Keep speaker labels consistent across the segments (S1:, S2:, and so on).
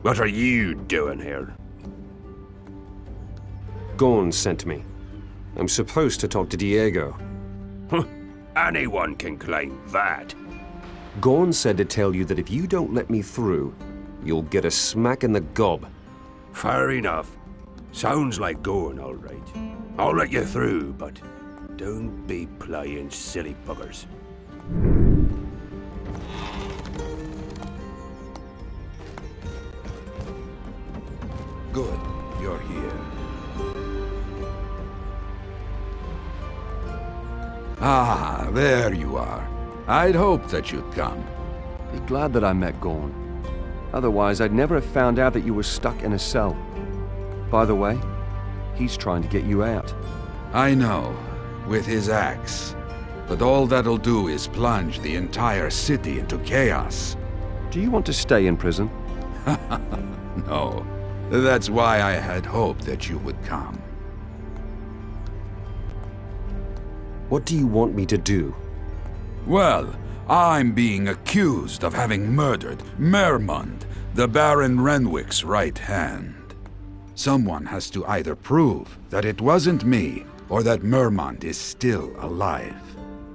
S1: What are you doing here?
S2: Gorn sent me. I'm supposed to talk to Diego.
S1: Anyone can claim that.
S2: Gorn said to tell you that if you don't let me through, you'll get a smack in the gob.
S1: Fair enough. Sounds like going all right. I'll let you through, but don't be playing silly buggers. Good, you're here.
S3: Ah, there you are. I'd hoped that you'd come.
S4: Be glad that I met Gorn. Otherwise, I'd never have found out that you were stuck in a cell. By the way, he's trying to get you out.
S3: I know, with his axe. But all that'll do is plunge the entire city into chaos.
S4: Do you want to stay in prison?
S3: No. That's why I had hoped that you would come.
S2: What do you want me to do?
S3: Well, I'm being accused of having murdered Mermund, the Baron Renwick's right hand. Someone has to either prove that it wasn't me, or that Mermund is still alive.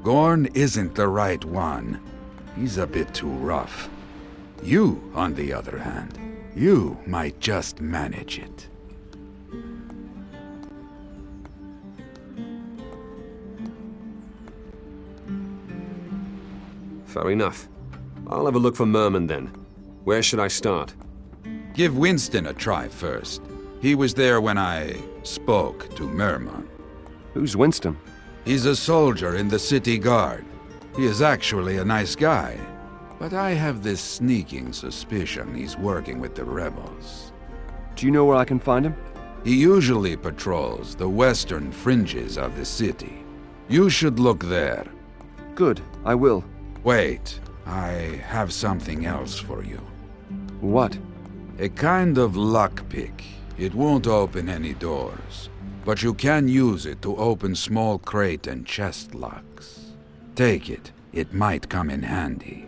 S3: Gorn isn't the right one. He's a bit too rough. You, on the other hand, you might just manage it.
S2: Fair enough. I'll have a look for Merman then. Where should I start?
S3: Give Winston a try first. He was there when I spoke to Merman.
S4: Who's Winston?
S3: He's a soldier in the city guard. He is actually a nice guy. But I have this sneaking suspicion he's working with the rebels.
S4: Do you know where I can find him?
S3: He usually patrols the western fringes of the city. You should look there.
S4: Good, I will.
S3: Wait, I have something else for you.
S4: What?
S3: A kind of lockpick. It won't open any doors, but you can use it to open small crate and chest locks. Take it. It might come in handy.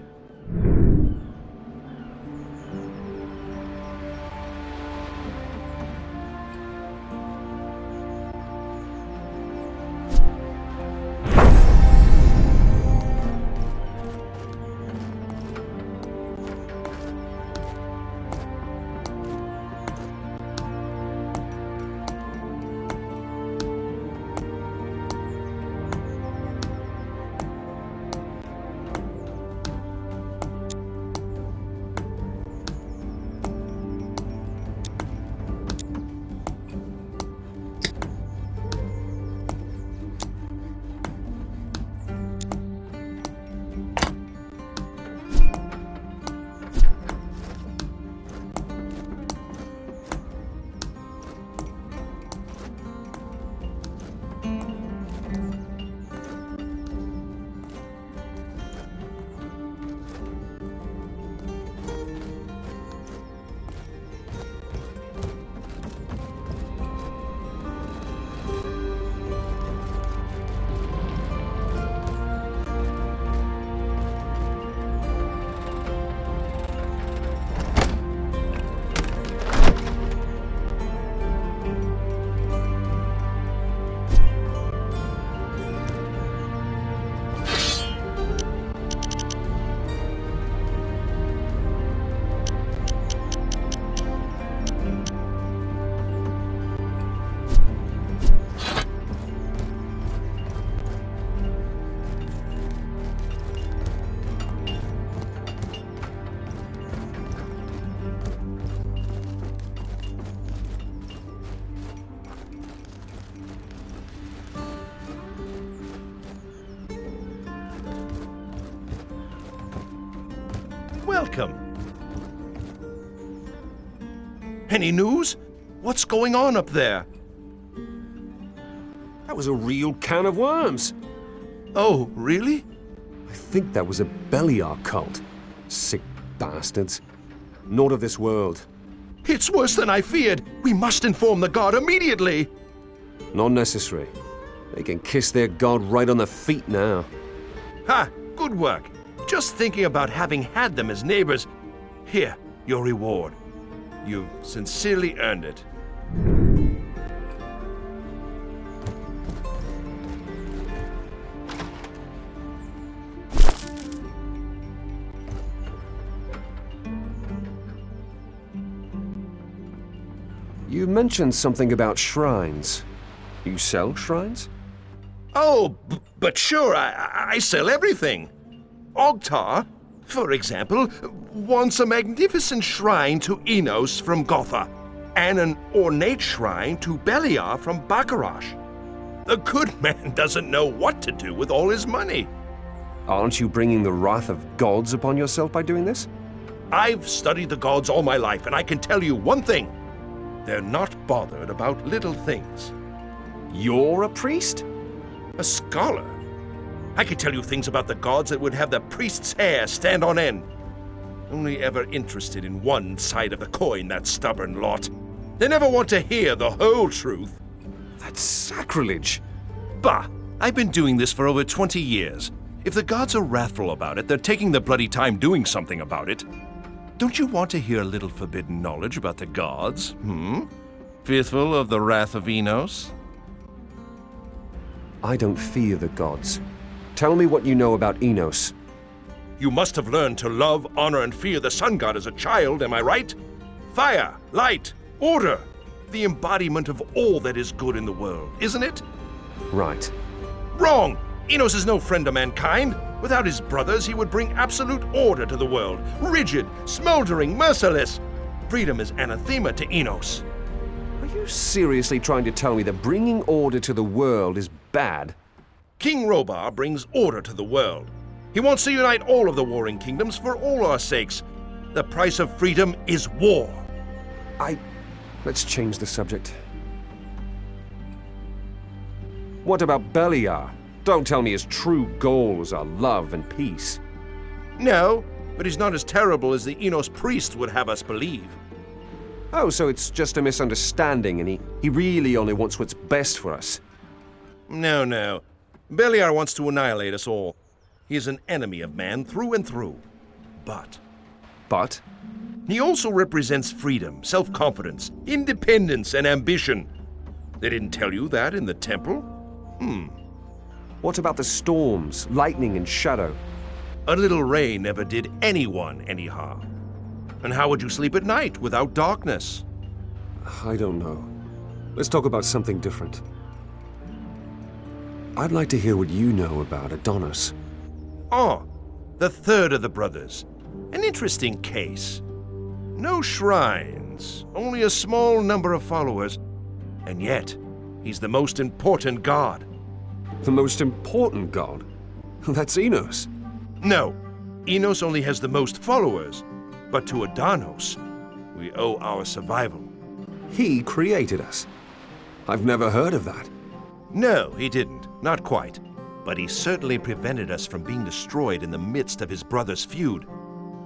S5: Welcome. Any news? What's going on up there?
S2: That was a real can of worms.
S5: Oh, really?
S2: I think that was a Beliar cult. Sick bastards. Not of this world.
S5: It's worse than I feared. We must inform the guard immediately.
S2: Not necessary. They can kiss their god right on the feet now.
S5: Ha! Good work. Just thinking about having had them as neighbors. Here, your reward. You've sincerely earned it.
S2: You mentioned something about shrines. You sell shrines?
S5: Oh, but sure, I sell everything. Ogtar, for example, wants a magnificent shrine to Enos from Gotha, and an ornate shrine to Beliar from Bacarash. The good man doesn't know what to do with all his money.
S2: Aren't you bringing the wrath of gods upon yourself by doing this?
S5: I've studied the gods all my life, and I can tell you one thing. They're not bothered about little things.
S2: You're a priest?
S5: A scholar? I could tell you things about the gods that would have the priest's hair stand on end. Only ever interested in one side of the coin, that stubborn lot. They never want to hear the whole truth.
S2: That's sacrilege.
S5: Bah! I've been doing this for over 20 years. If the gods are wrathful about it, they're taking the bloody time doing something about it. Don't you want to hear a little forbidden knowledge about the gods? Fearful of the wrath of Enos?
S2: I don't fear the gods. Tell me what you know about Enos.
S5: You must have learned to love, honor, and fear the sun god as a child, am I right? Fire, light, order. The embodiment of all that is good in the world, isn't it?
S2: Right.
S5: Wrong! Enos is no friend of mankind. Without his brothers, he would bring absolute order to the world. Rigid, smoldering, merciless. Freedom is anathema to Enos.
S2: Are you seriously trying to tell me that bringing order to the world is bad?
S5: King Robar brings order to the world. He wants to unite all of the warring kingdoms for all our sakes. The price of freedom is war.
S2: Let's change the subject. What about Beliar? Don't tell me his true goals are love and peace.
S5: No, but he's not as terrible as the Enos priest would have us believe.
S2: Oh, so it's just a misunderstanding and he really only wants what's best for us.
S5: No. Beliar wants to annihilate us all. He is an enemy of man through and through. But he also represents freedom, self-confidence, independence, and ambition. They didn't tell you that in the temple?
S2: What about the storms, lightning, and shadow?
S5: A little rain never did anyone any harm. And how would you sleep at night without darkness?
S2: I don't know. Let's talk about something different. I'd like to hear what you know about Adonis.
S5: Oh, the third of the brothers. An interesting case. No shrines, only a small number of followers. And yet, he's the most important god.
S2: The most important god? That's Enos.
S5: No, Enos only has the most followers. But to Adonis, we owe our survival.
S2: He created us. I've never heard of that.
S5: No, he didn't. Not quite. But he certainly prevented us from being destroyed in the midst of his brother's feud.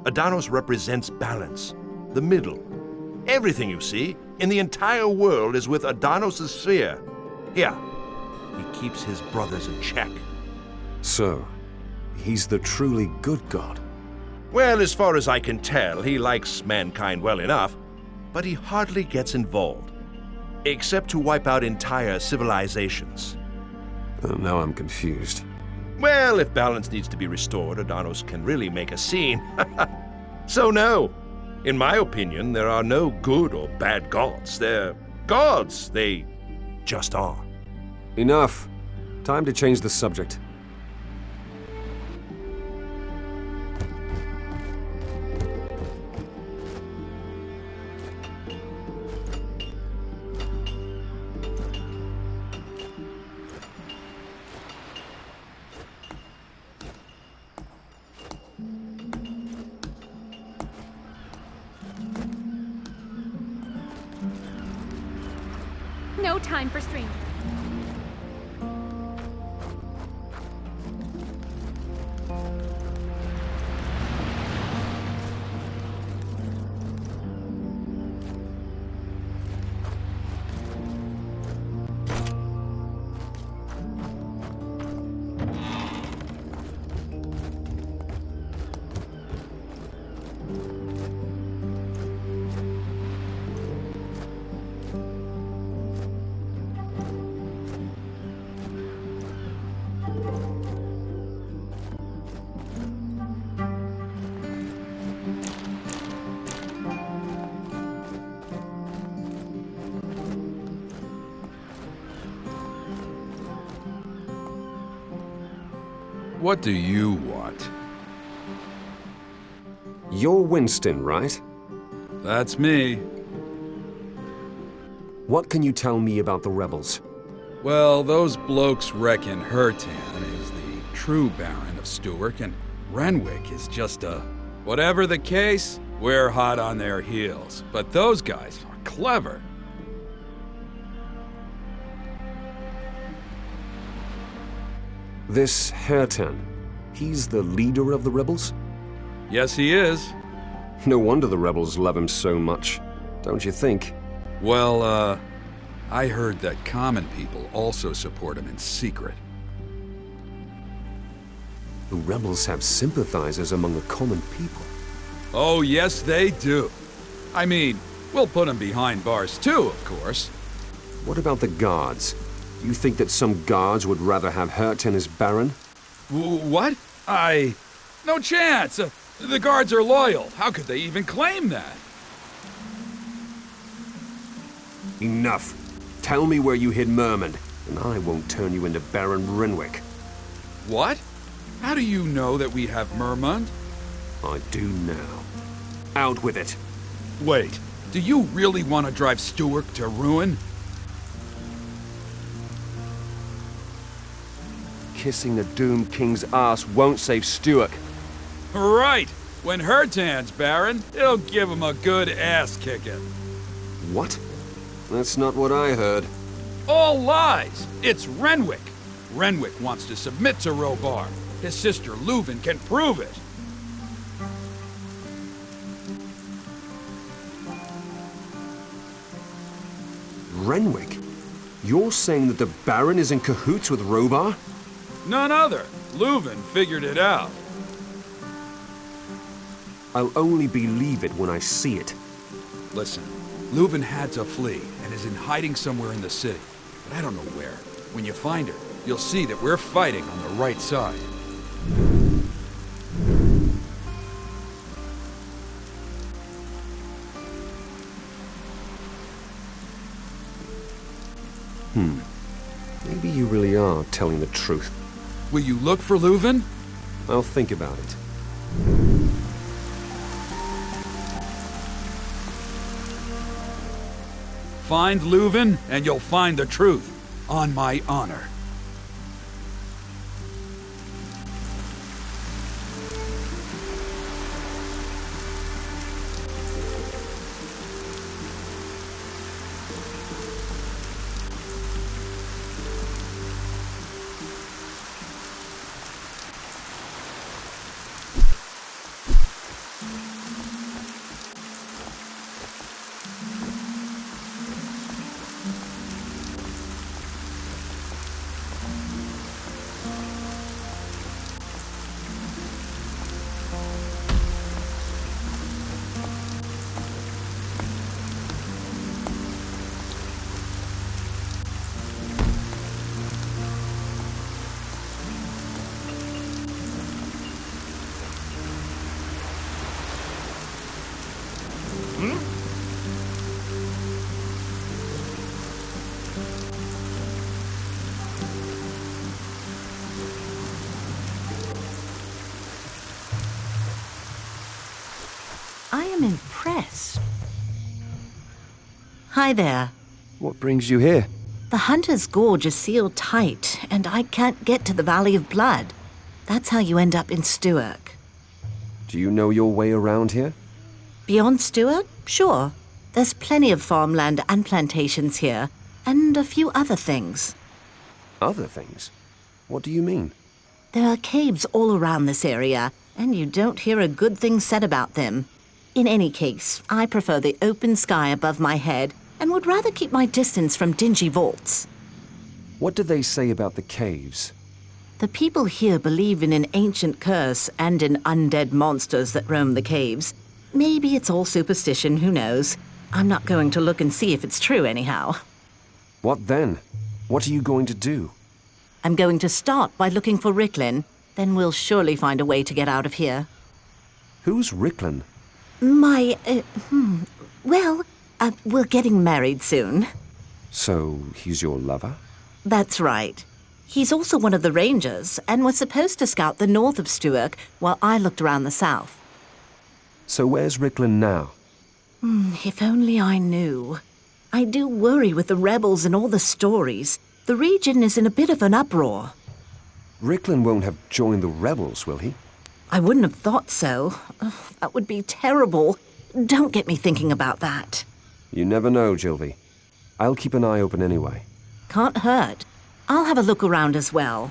S5: Adonis represents balance, the middle. Everything you see in the entire world is with Adonis' sphere. Here, he keeps his brothers in check.
S2: So, he's the truly good god.
S5: Well, as far as I can tell, he likes mankind well enough, but he hardly gets involved. Except to wipe out entire civilizations.
S2: Now I'm confused.
S5: Well, if balance needs to be restored, Adonis can really make a scene. So no. In my opinion, there are no good or bad gods. They're gods. They just are.
S2: Enough. Time to change the subject.
S6: No time for strangers.
S3: What do you want?
S2: You're Winston, right?
S3: That's me.
S2: What can you tell me about the rebels?
S3: Well, those blokes reckon Hertan is the true Baron of Stewart, and Renwick is just a... Whatever the case, we're hot on their heels. But those guys are clever.
S2: This Hertan, he's the leader of the rebels?
S3: Yes, he is.
S2: No wonder the rebels love him so much, don't you think?
S3: Well, I heard that common people also support him in secret.
S2: The rebels have sympathizers among the common people.
S3: Oh, yes, they do. I mean, we'll put him behind bars too, of course.
S2: What about the guards? You think that some guards would rather have Hertan as Baron?
S3: What? No chance! The guards are loyal. How could they even claim that?
S2: Enough. Tell me where you hid Merman, and I won't turn you into Baron Renwick.
S3: What? How do you know that we have Mermund?
S2: I do now. Out with it.
S3: Wait, do you really want to drive Stewart to ruin?
S4: Kissing the Doom King's ass won't save Stewart.
S3: Right! When Hertan's Baron, it'll give him a good ass-kicking.
S2: What? That's not what I heard.
S3: All lies! It's Renwick! Renwick wants to submit to Robar. His sister Leuven can prove it.
S2: Renwick? You're saying that the Baron is in cahoots with Robar?
S3: None other. Leuven figured it out.
S2: I'll only believe it when I see it.
S3: Listen, Leuven had to flee and is in hiding somewhere in the city. But I don't know where. When you find her, you'll see that we're fighting on the right side.
S2: Maybe you really are telling the truth.
S3: Will you look for Leuven?
S2: I'll think about it.
S3: Find Leuven, and you'll find the truth. On my honor.
S7: I am impressed. Hi there.
S4: What brings you here?
S7: The Hunter's Gorge is sealed tight, and I can't get to the Valley of Blood. That's how you end up in Stewart.
S4: Do you know your way around here?
S7: Beyond Stewart? Sure. There's plenty of farmland and plantations here, and a few other things.
S4: Other things? What do you mean?
S7: There are caves all around this area, and you don't hear a good thing said about them. In any case, I prefer the open sky above my head, and would rather keep my distance from dingy vaults.
S4: What do they say about the caves?
S7: The people here believe in an ancient curse and in undead monsters that roam the caves. Maybe it's all superstition, who knows? I'm not going to look and see if it's true anyhow.
S4: What then? What are you going to do?
S7: I'm going to start by looking for Ricklin, then we'll surely find a way to get out of here.
S4: Who's Ricklin?
S7: We're getting married soon.
S4: So, he's your lover?
S7: That's right. He's also one of the rangers, and was supposed to scout the north of Stuart while I looked around the south.
S2: So where's Rickland now?
S7: If only I knew. I do worry with the rebels and all the stories. The region is in a bit of an uproar.
S2: Rickland won't have joined the rebels, will he?
S7: I wouldn't have thought so. Ugh, that would be terrible. Don't get me thinking about that.
S2: You never know, Jilby. I'll keep an eye open anyway.
S7: Can't hurt. I'll have a look around as well.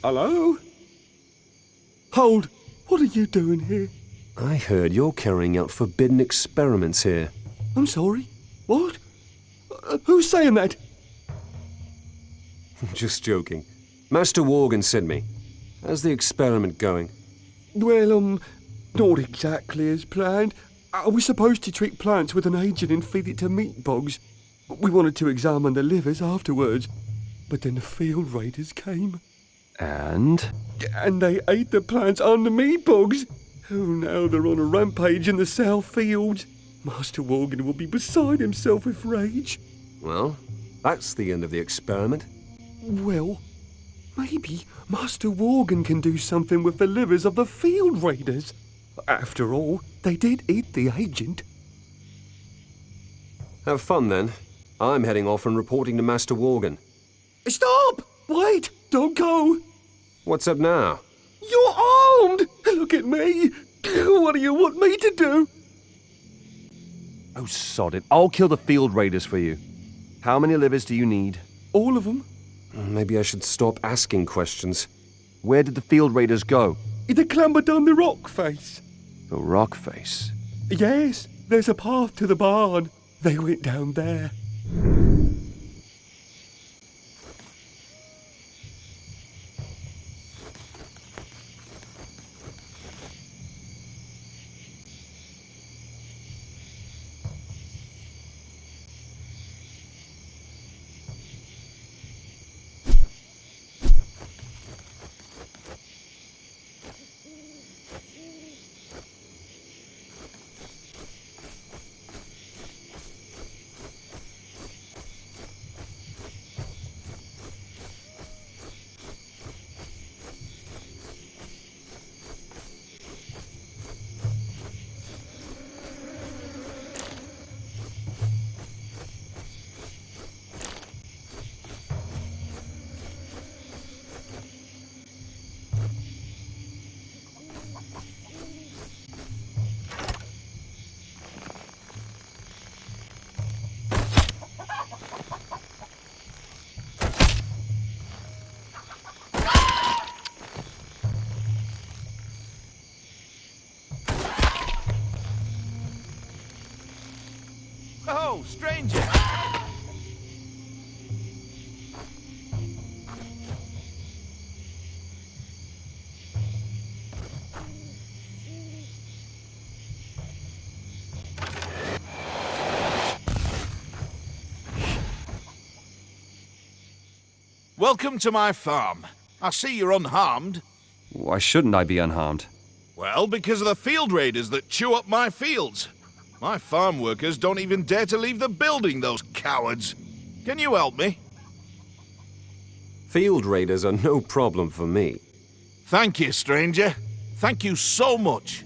S8: Hello? Hold! What are you doing here?
S2: I heard you're carrying out forbidden experiments here.
S8: I'm sorry? What? Who's saying that?
S2: Just joking. Master Worgen sent me. How's the experiment going?
S8: Well, not exactly as planned. I was supposed to treat plants with an agent and feed it to meat bogs. We wanted to examine the livers afterwards, but then the field raiders came.
S4: And?
S8: And they ate the plants on the meat bogs. Oh, now they're on a rampage in the south fields. Master Worgen will be beside himself with rage.
S2: Well, that's the end of the experiment.
S8: Well, maybe Master Worgen can do something with the livers of the field raiders. After all, they did eat the agent.
S2: Have fun then. I'm heading off and reporting to Master Worgen.
S8: Stop! Wait! Don't go!
S2: What's up now?
S8: You're armed! Look at me! What do you want me to do?
S4: Oh, sod it. I'll kill the field raiders for you. How many livers do you need?
S8: All of them?
S2: Maybe I should stop asking questions.
S4: Where did the field raiders go?
S8: They clambered down the rock face.
S4: The rock face.
S8: Yes, there's a path to the barn. They went down there.
S5: Oh, stranger!
S9: Welcome to my farm. I see you're unharmed.
S4: Why shouldn't I be unharmed?
S9: Well, because of the field raiders that chew up my fields. My farm workers don't even dare to leave the building, those cowards. Can you help me?
S2: Field raiders are no problem for me.
S9: Thank you, stranger. Thank you so much.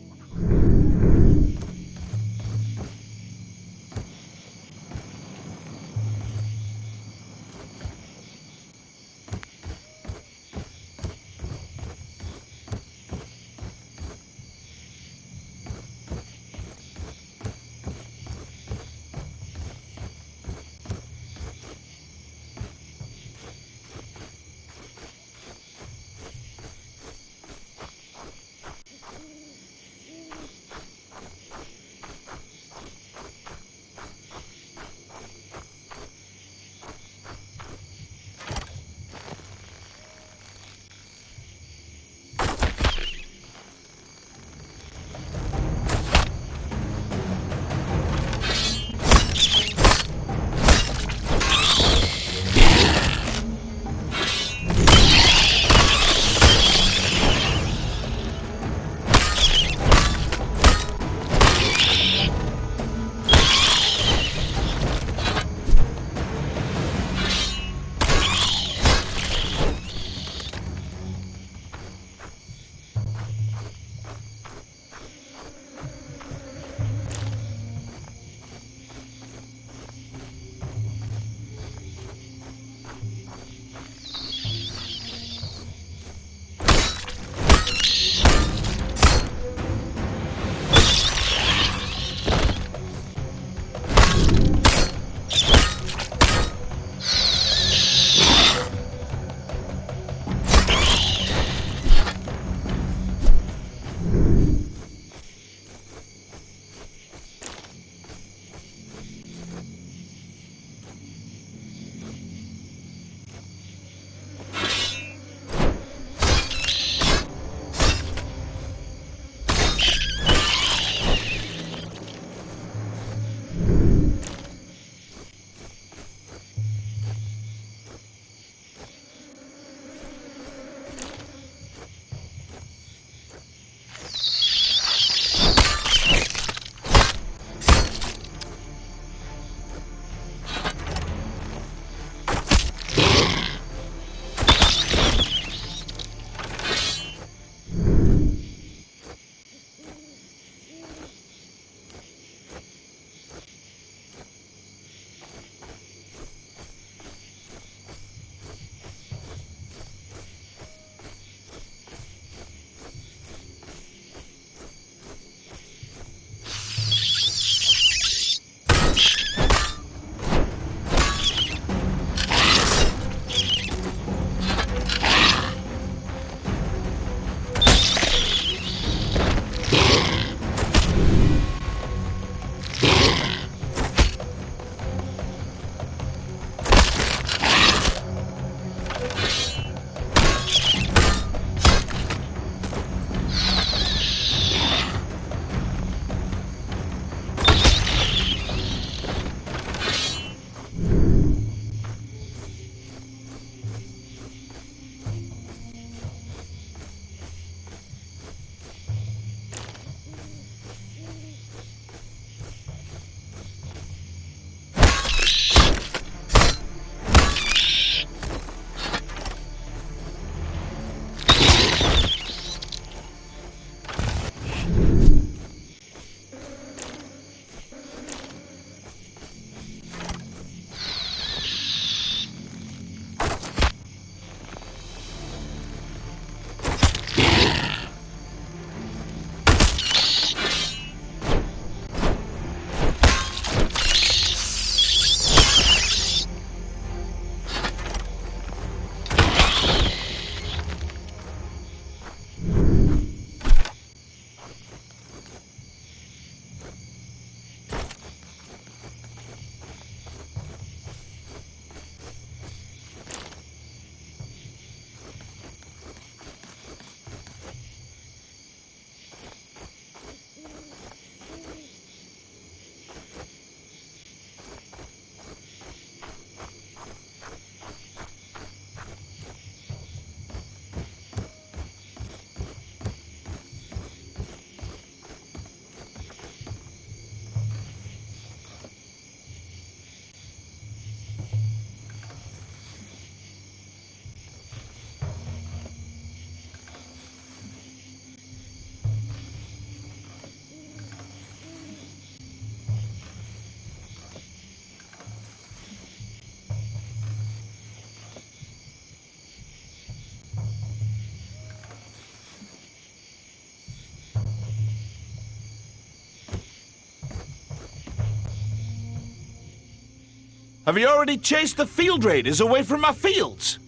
S9: Have you already chased the field raiders away from my fields?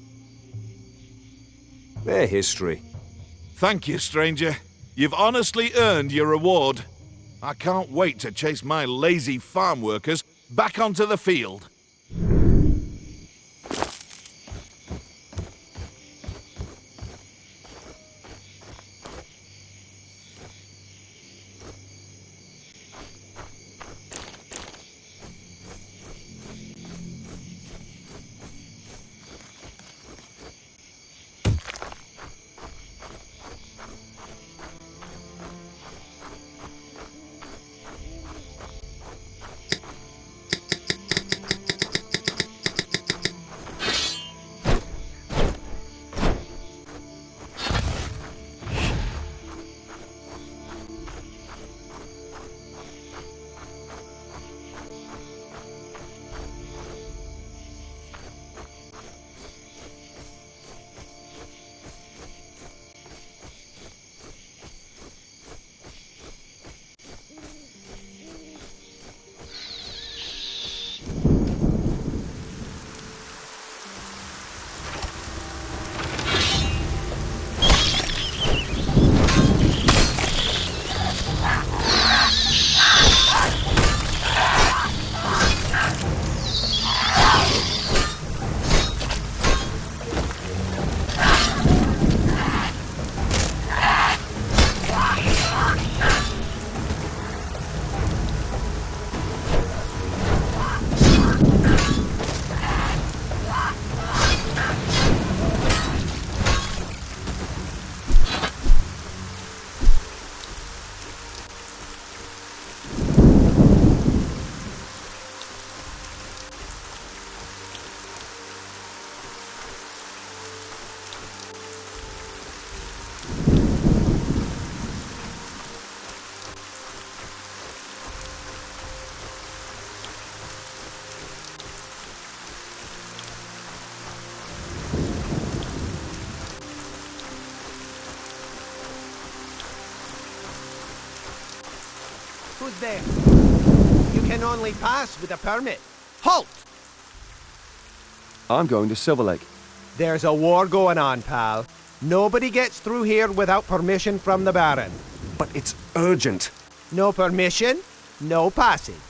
S2: Their history.
S9: Thank you, stranger. You've honestly earned your reward. I can't wait to chase my lazy farm workers back onto the field.
S10: Who's there? You can only pass with a permit. Halt!
S4: I'm going to Silver Lake.
S10: There's a war going on, pal. Nobody gets through here without permission from the Baron.
S2: But it's urgent.
S10: No permission, no passage.